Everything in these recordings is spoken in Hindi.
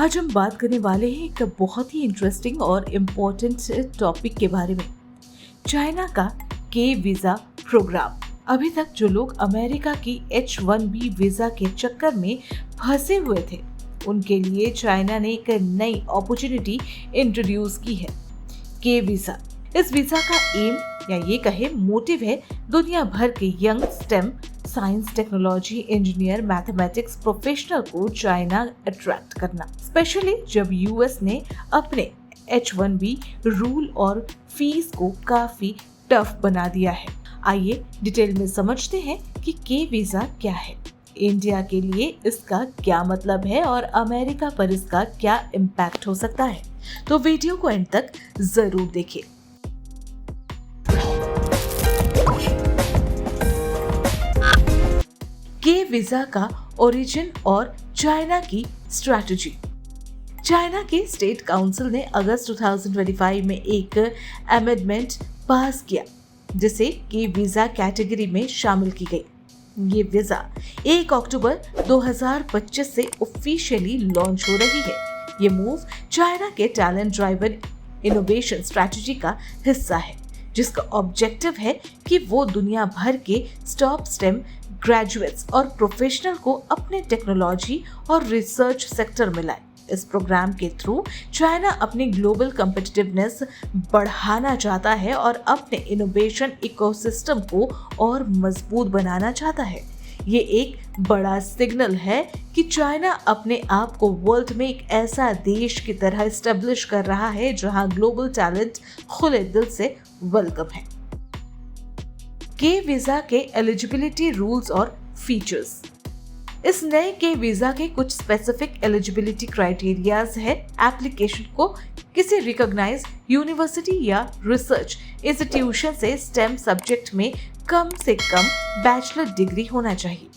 आज हम बात करने वाले हैं एक बहुत ही इंटरेस्टिंग और इम्पोर्टेंट टॉपिक के बारे में, चाइना का के वीज़ा प्रोग्राम। अभी तक जो लोग अमेरिका की H-1B वीज़ा के चक्कर में फंसे हुए थे, उनके लिए चाइना ने एक नई अपॉर्चुनिटी इंट्रोड्यूस की है, के वीज़ा। इस वीज़ा का एम या ये कहे मोटिव है दुनिया भर के young stem science, technology, engineer, mathematics professional को चाइना अट्रैक्ट करना, स्पेशली जब यूएस ने अपने H-1B रूल और फीस को काफी टफ बना दिया है। आइए डिटेल में समझते हैं कि के वीजा क्या है, इंडिया के लिए इसका क्या मतलब है और अमेरिका पर इसका क्या इम्पैक्ट हो सकता है। तो वीडियो को एंड तक जरूर देखिए। के वीजा का ओरिजिन और चाइना की स्ट्रैटेजी। चाइना के स्टेट काउंसिल ने अगस्त 2025 में एक अमेंडमेंट पास किया जिसे के वीजा कैटेगरी में शामिल की गई। ये वीजा 1 अक्टूबर 2025 से ऑफिशियली लॉन्च हो रही है। ये मूव चाइना के टैलेंट ड्राइवन इनोवेशन स्ट्रैटेजी का हिस्सा है, जिसका ऑब्जेक्टिव है कि वो दुनिया भर के टॉप स्टेम ग्रेजुएट्स और प्रोफेशनल को अपने टेक्नोलॉजी और रिसर्च सेक्टर में लाए। इस प्रोग्राम के थ्रू चाइना अपनी ग्लोबल कम्पिटिटिवनेस बढ़ाना चाहता है और अपने इनोवेशन इकोसिस्टम को और मजबूत बनाना चाहता है। ये एक बड़ा सिग्नल है कि चाइना अपने आप को वर्ल्ड में एक ऐसा देश की तरह एस्टेब्लिश कर रहा है जहां ग्लोबल टैलेंट खुले दिल से वेलकम है। के वीजा के एलिजिबिलिटी रूल्स और फीचर्स। इस नए के वीजा के कुछ स्पेसिफिक एलिजिबिलिटी क्राइटेरियाज है। एप्लीकेशन को किसी रिकॉग्नाइज्ड यूनिवर्सिटी या रिसर्च इंस्टीट्यूशन से स्टेम सब्जेक्ट में कम से कम बैचलर डिग्री होना चाहिए।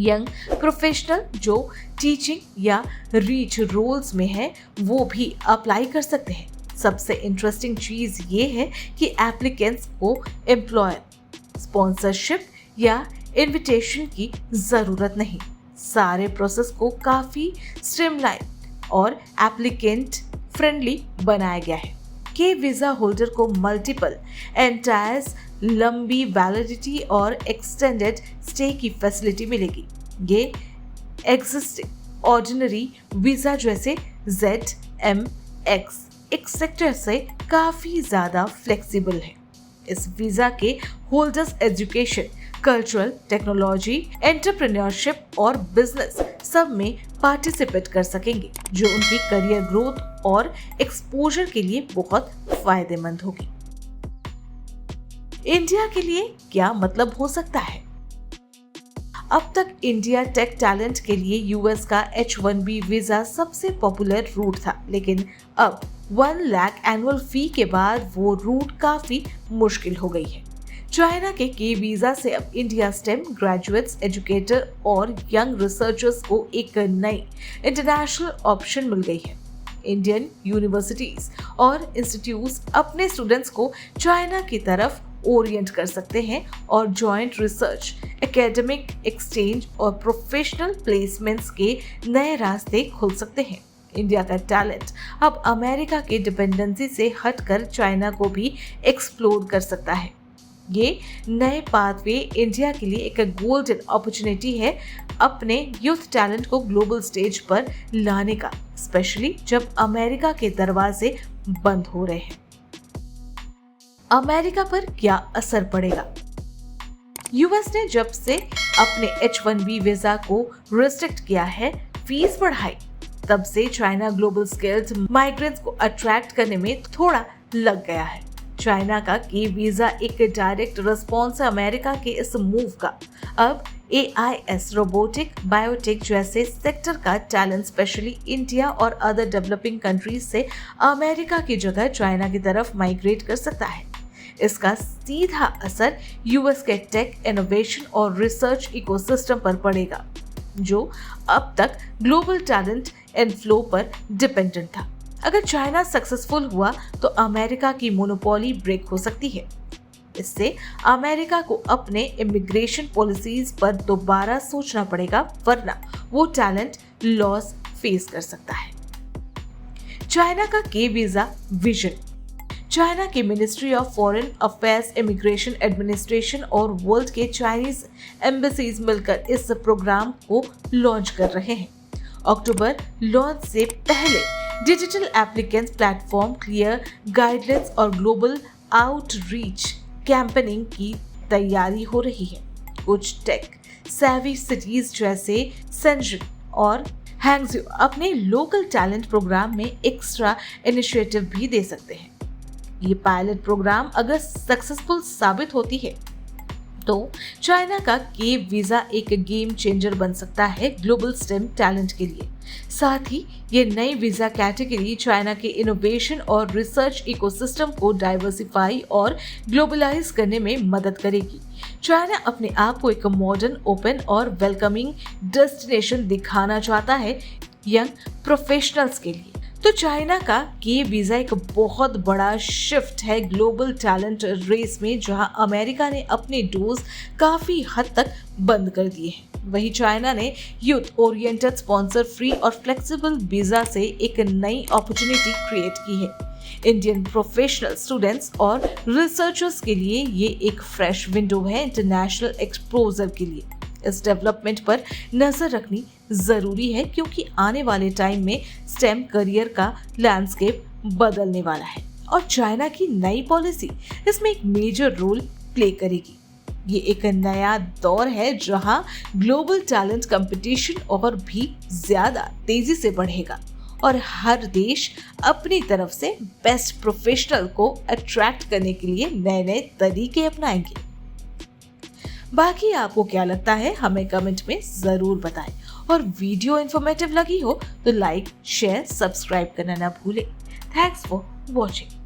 यंग प्रोफेशनल जो टीचिंग या रीच रोल्स में है वो भी अप्लाई कर सकते हैं। सबसे इंटरेस्टिंग चीज ये है कि एप्लीकेंट्स को एम्प्लॉयर स्पॉन्सरशिप या इनविटेशन की जरूरत नहीं। सारे प्रोसेस को काफी स्ट्रीमलाइन और एप्लीकेंट फ्रेंडली बनाया गया है। के वीजा होल्डर को मल्टीपल एंटायर्स, लंबी वैलिडिटी और एक्सटेंडेड स्टे की फैसिलिटी मिलेगी। ये एग्जिस्टिंग ऑर्डिनरी वीजा जैसे ZMX एक सेक्टर से काफी ज्यादा फ्लेक्सिबल है। इस वीजा के holders education, cultural, technology, entrepreneurship और बिजनेस सब में पार्टिसिपेट कर सकेंगे, जो उनकी करियर ग्रोथ और एक्सपोजर के लिए बहुत फायदेमंद होगी। इंडिया के लिए क्या मतलब हो सकता है? अब तक इंडिया टेक टैलेंट के लिए यूएस का H-1B वीजा सबसे पॉपुलर रूट था, लेकिन अब 1 लाख एनुअल फी के बाद वो रूट काफी मुश्किल हो गई है। चाइना के वीजा से अब इंडिया स्टेम ग्रेजुएट्स, एजुकेटर और यंग रिसर्चर्स को एक नई इंटरनेशनल ऑप्शन मिल गई है। इंडियन यूनिवर्सिटीज और इंस्टीट्यूट्स अपने स्टूडेंट्स को चाइना की तरफ ओरिएंट कर सकते हैं और जॉइंट रिसर्च, एकेडमिक एक्सचेंज और प्रोफेशनल प्लेसमेंट्स के नए रास्ते खुल सकते हैं। इंडिया का टैलेंट अब अमेरिका के डिपेंडेंसी से हटकर चाइना को भी एक्सप्लोर कर सकता है। ये नए पाथवे इंडिया के लिए एक गोल्डन अपॉर्चुनिटी है अपने यूथ टैलेंट को ग्लोबल स्टेज पर लाने का, स्पेशली जब अमेरिका के दरवाजे बंद हो रहे हैं। अमेरिका पर क्या असर पड़ेगा? यूएस ने जब से अपने H-1B वीजा को रिस्ट्रिक्ट किया है, फीस बढ़ाई, तब से चाइना ग्लोबल स्किल्ड माइग्रेंट्स को अट्रैक्ट करने में थोड़ा लग गया है। चाइना का के वीजा एक डायरेक्ट रिस्पॉन्स है अमेरिका के इस मूव का। अब AIS, रोबोटिक, बायोटेक जैसे सेक्टर का टैलेंट स्पेशली इंडिया और अदर डेवलपिंग कंट्रीज से अमेरिका की जगह चाइना की तरफ माइग्रेट कर सकता है। इसका सीधा असर यूएस के टेक, इनोवेशन और रिसर्च इकोसिस्टम पर पड़ेगा, जो अब तक ग्लोबल टैलेंट इनफ्लो पर डिपेंडेंट था। अगर चाइना सक्सेसफुल हुआ तो अमेरिका की मोनोपोली ब्रेक हो सकती है। इससे अमेरिका को अपने इमिग्रेशन पॉलिसीज पर दोबारा सोचना पड़ेगा, वरना वो टैलेंट लॉस फेस कर सकता है। चाइना का के वीजा विजन। चाइना की ministry of foreign affairs, immigration administration और वर्ल्ड के चाइनीज एम्बेसीज मिलकर इस प्रोग्राम को लॉन्च कर रहे हैं। अक्टूबर लॉन्च से पहले digital applicants platform, clear guidelines और ग्लोबल आउटरीच कैंपेनिंग की तैयारी हो रही है। कुछ टेक सेवी सिटीज जैसे शेंजन और हैंगजू अपने लोकल टैलेंट प्रोग्राम में एक्स्ट्रा इनिशिएटिव भी दे सकते हैं। ये पायलट प्रोग्राम अगर सक्सेसफुल साबित होती है तो चाइना का के वीजा एक गेम चेंजर बन सकता है ग्लोबल स्टेम टैलेंट के लिए। साथ ही ये नई वीजा कैटेगरी चाइना के इनोवेशन और रिसर्च इकोसिस्टम को डाइवर्सिफाई और ग्लोबलाइज करने में मदद करेगी। चाइना अपने आप को एक मॉडर्न, ओपन और वेलकमिंग डेस्टिनेशन दिखाना चाहता है यंग प्रोफेशनल्स के लिए। तो चाइना का के वीजा एक बहुत बड़ा शिफ्ट है ग्लोबल टैलेंट रेस में, जहां अमेरिका ने अपने डोर्स काफी हद तक बंद कर दिए हैं। वहीं चाइना ने यूथ ओरिएंटेड, स्पॉन्सर फ्री और फ्लेक्सिबल वीजा से एक नई अपॉर्चुनिटी क्रिएट की है। इंडियन प्रोफेशनल स्टूडेंट्स और रिसर्चर्स के लिए ये एक फ्रेश विंडो है इंटरनेशनल एक्सपोजर के लिए। इस डेवलपमेंट पर नजर रखनी जरूरी है क्योंकि आने वाले टाइम में स्टेम करियर का लैंडस्केप बदलने वाला है और चाइना की नई पॉलिसी इसमें एक मेजर रोल प्ले करेगी। ये एक नया दौर है जहां ग्लोबल टैलेंट कंपटीशन और भी ज्यादा तेजी से बढ़ेगा और हर देश अपनी तरफ से बेस्ट प्रोफेशनल को अट्रैक्ट करने के लिए नए नए तरीके अपनाएंगे। बाकी आपको क्या लगता है हमें कमेंट में जरूर बताएं और वीडियो इन्फॉर्मेटिव लगी हो तो लाइक, शेयर, सब्सक्राइब करना ना भूलें। Thanks for watching.